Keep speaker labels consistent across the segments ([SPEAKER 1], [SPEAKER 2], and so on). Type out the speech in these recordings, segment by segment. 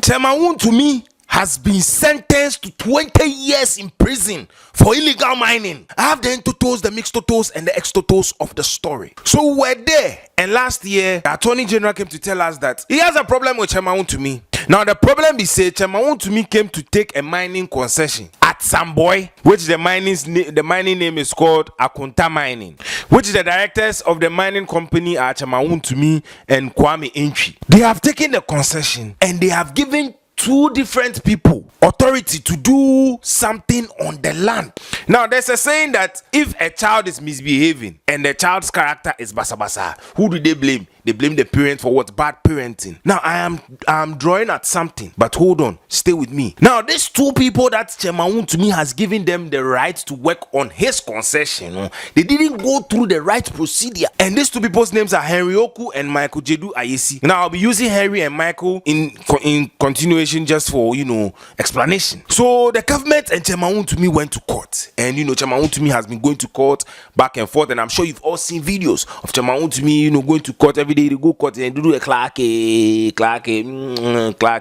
[SPEAKER 1] Chairman Wontumi has been sentenced to 20 years in prison for illegal mining. I have the entotos, the mixed totos, and the ex-totos of the story. So we're there, and last year, the Attorney General came to tell us that he has a problem with Chairman Wontumi. Now the problem is say Chairman Wontumi came to take a mining concession at Samboy, which the mining name is called Akonta Mining, which the directors of the mining company are Chairman Wontumi and Kwabena. They have taken the concession and they have given two different people authority to do something on the land. Now there's a saying that if a child is misbehaving and the child's character is basa, who do they blame? They blame the parent for what? Bad parenting. Now I am drawing at something, but hold on, stay with me. Now these two people that Chairman Wontumi has given them the right to work on his concession, they didn't go through the right procedure, and these two people's names are Henry Oku and Michael Jedu Ayesi. Now I'll be using Henry and Michael in continuation just for explanation. So the government and Chairman Wontumi went to court, and Chairman Wontumi has been going to court back and forth, and I'm sure you've all seen videos of Chairman Wontumi going to court every day. They go court and do a Clark.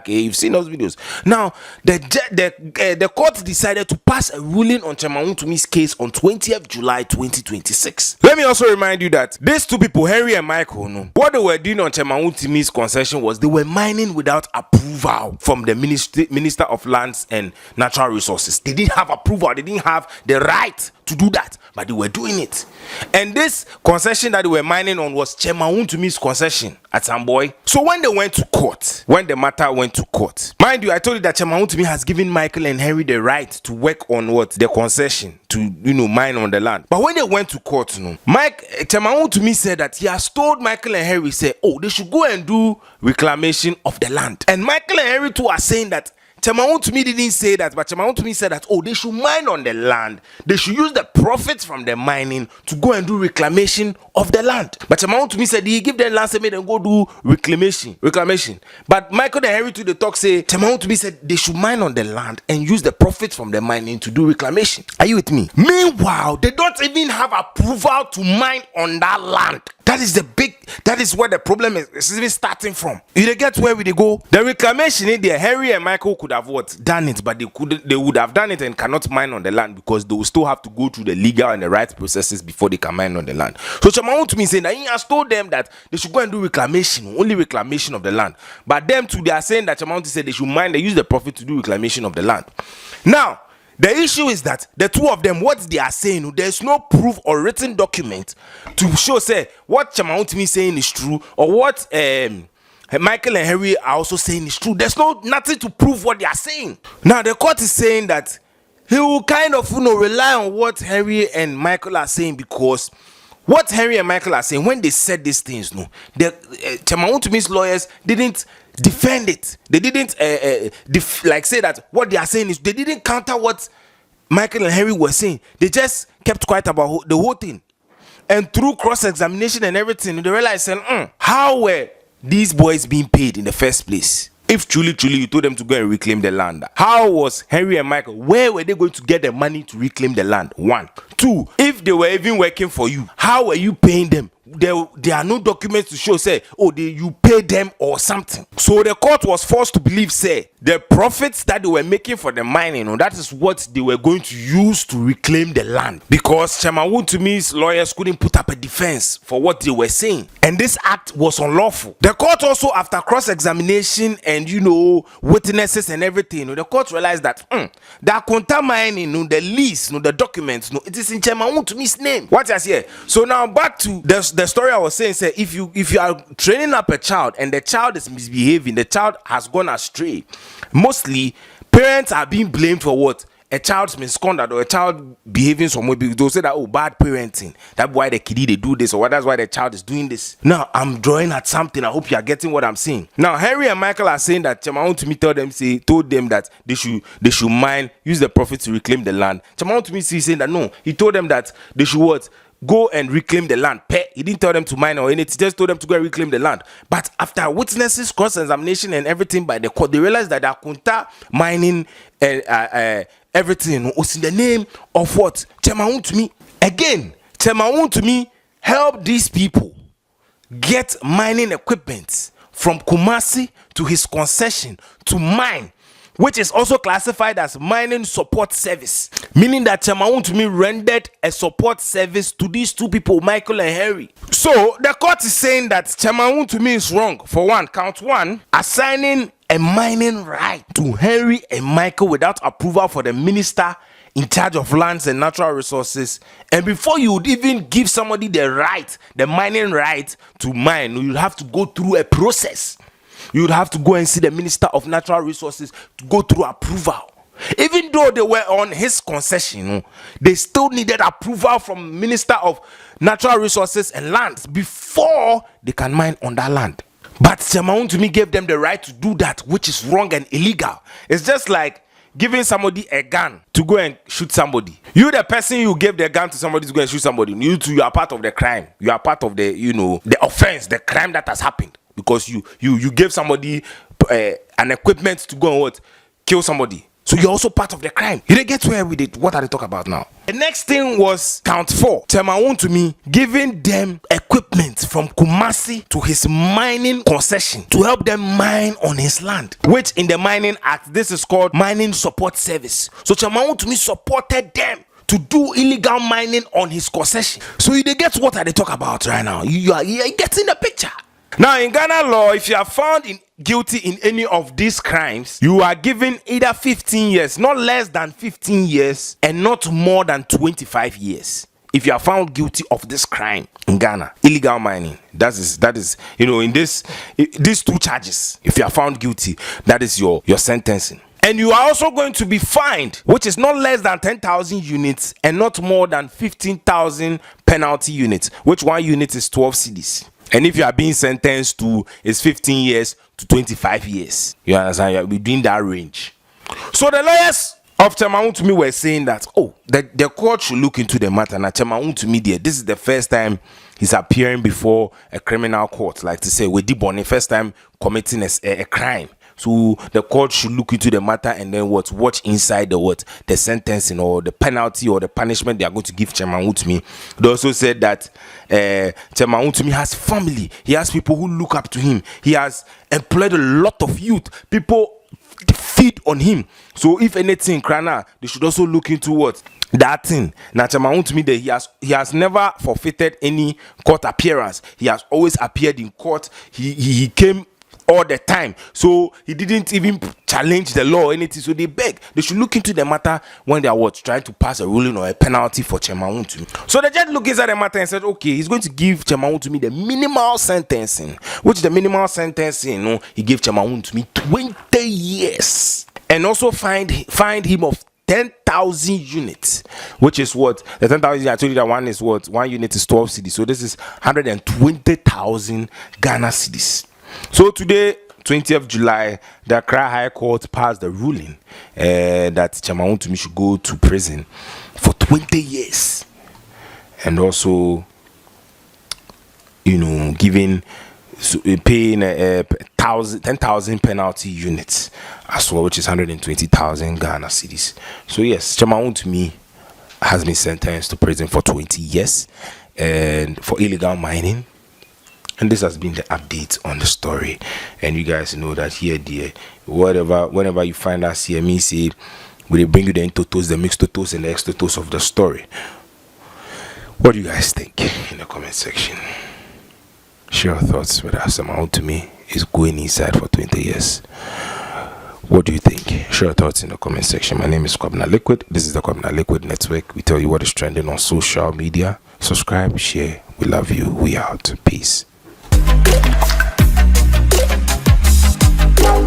[SPEAKER 1] You've seen those videos. Now the court decided to pass a ruling on Chairman Wontumi's case on 20th July 2026. Let me also remind you that these two people, Henry and Michael, what they were doing on Chairman Wontumi's concession was they were mining without approval from the Minister of Lands and Natural Resources. They didn't have approval. They didn't have the right to do that, but they were doing it. And this concession that they were mining on was Chairman Wontumi's concession at Samboy. So when they went to court, when the matter went to court, mind you, I told you that Chairman Wontumi has given Michael and Henry the right to work on what? The concession to mine on the land. But when they went to court, Chairman Wontumi said that he has told Michael and Henry, they should go and do reclamation of the land. And Michael and Henry too are saying that Chairman Wontumi didn't say that, but Chairman Wontumi said that they should mine on the land. They should use the profits from the mining to go and do reclamation of the land. But Chairman Wontumi said he give them land, say and go do reclamation. But Michael and Henry to the talk say Chairman Wontumi said they should mine on the land and use the profits from the mining to do reclamation. Are you with me? Meanwhile, they don't even have approval to mine on that land. That is where the problem is even starting from. You get where we go? The reclamation in there, Henry and Michael could have done it, but they would have done it and cannot mine on the land because they will still have to go through the legal and the right processes before they can mine on the land. So Chairman Wontumi saying that he has told them that they should go and do reclamation, only reclamation of the land. But them too, they are saying that Chairman Wontumi said they should mine, they use the profit to do reclamation of the land. Now, the issue is that the two of them, what they are saying, there's no proof or written document to show, what Chairman Wontumi is saying is true, or what Michael and Henry are also saying is true. There's nothing to prove what they are saying. Now, the court is saying that he will kind of rely on what Henry and Michael are saying, because what Henry and Michael are saying, when they said these things, the Chairman Wontumi's lawyers didn't defend it. They didn't say that what they are saying is, they didn't counter what Michael and Henry were saying. They just kept quiet about the whole thing. And through cross-examination and everything, they realized, how were these boys being paid in the first place? If truly you told them to go and reclaim the land, how was Henry and Michael, where were they going to get the money to reclaim the land? 1. 2, if they were even working for you, how were you paying them? There are no documents to show, you paid them or something. So the court was forced to believe, the profits that they were making for the mining, that is what they were going to use to reclaim the land. Because Chairman Wontumi's lawyers couldn't put up a defense for what they were saying. And this act was unlawful. The court also, after cross-examination and, witnesses and everything, the court realized that, the Akonta Mining, the lease, the documents, it is in Chairman Wontumi's name. What is here? So now back to the story I was saying, if you are training up a child and the child is misbehaving, the child has gone astray, mostly parents are being blamed for what? A child's misconduct or a child behaving some way, because they'll say that, bad parenting, that's why the kiddie they do this, or that's why the child is doing this. Now I'm drawing at something. I hope you are getting what I'm saying. Now Henry and Michael are saying that Chairman Wontumi told them that they should mine, use the profit to reclaim the land. Chairman Wontumi is saying that no, he told them that they should go and reclaim the land. He didn't tell them to mine or anything, he just told them to go and reclaim the land. But after witnesses, cross-examination and everything by the court, they realized that the Akonta Mining everything was in the name of what? Chairman Wontumi. Again, Chairman Wontumi helped these people get mining equipment from Kumasi to his concession to mine, which is also classified as mining support service, meaning that Chairman Wontumi rendered a support service to these two people, Michael and Henry. So the court is saying that Chairman Wontumi is wrong for one, count one, assigning a mining right to Henry and Michael without approval for the minister in charge of lands and natural resources. And before you would even give somebody the right, the mining right to mine, you would have to go through a process. You would have to go and see the Minister of Natural Resources to go through approval. Even though they were on his concession, they still needed approval from Minister of Natural Resources and Lands before they can mine on that land. But Chairman Wontumi gave them the right to do that, which is wrong and illegal. It's just like giving somebody a gun to go and shoot somebody. You, the person you gave the gun to somebody to go and shoot somebody, you too, you are part of the crime. You are part of the, the offense, the crime that has happened. Because you gave somebody an equipment to go and what? Kill somebody. So you're also part of the crime. You didn't get where we did. What are they talking about now? The next thing was count 4. Chairman Wontumi giving them equipment from Kumasi to his mining concession to help them mine on his land, which in the Mining Act, this is called Mining Support Service. So Chairman Wontumi supported them to do illegal mining on his concession. So you get what are they talking about right now? You are getting the picture. Now, in Ghana law, if you are found guilty in any of these crimes, you are given either 15 years, not less than 15 years, and not more than 25 years. If you are found guilty of this crime in Ghana, illegal mining, that is, in these two charges, if you are found guilty, that is your sentencing. And you are also going to be fined, which is not less than 10,000 units and not more than 15,000 penalty units, which one unit is 12 cedis. And if you are being sentenced to is 15 years to 25 years, you understand, you are within that range. So the lawyers of Chairman Wontumi were saying that, the court should look into the matter. Now Chairman Wontumi, this is the first time he's appearing before a criminal court, like to say, we did Bonnie, first time committing a crime. So the court should look into the matter and then watch inside the sentencing or the penalty or the punishment they are going to give Chairman Wontumi. They also said that Chairman Wontumi has family. He has people who look up to him. He has employed a lot of youth. People feed on him. So if anything, Krana, they should also look into that thing. Now Chairman Wontumi, he has never forfeited any court appearance. He has always appeared in court. He came all the time, so he didn't even challenge the law or anything. So they should look into the matter when they are trying to pass a ruling or a penalty for Chairman Wontumi. So the judge looked at the matter and said, okay, he's going to give Chairman Wontumi the minimal sentencing, which the minimal sentencing, he gave Chairman Wontumi 20 years and also fined him of 10,000 units, which is the 10,000 I told you that one is one unit is 12 cedis. So this is 120,000 Ghana cedis. So today, 20th July, the Accra High Court passed the ruling that Chairman Wontumi should go to prison for 20 years. And also, paying 10,000 penalty units as well, which is 120,000 Ghana cedis. So yes, Chairman Wontumi has been sentenced to prison for 20 years and for illegal mining. And this has been the update on the story. And you guys know that whenever you find us here, me say, we bring you the in-totos, the mixed totos, and the ex-totos of the story. What do you guys think in the comment section? Share your thoughts with us. Chairman Wontumi is going inside for 20 years. What do you think? Share your thoughts in the comment section. My name is Kwabena Liquid. This is the Kwabena Liquid Network. We tell you what is trending on social media. Subscribe, share. We love you. We out. Peace.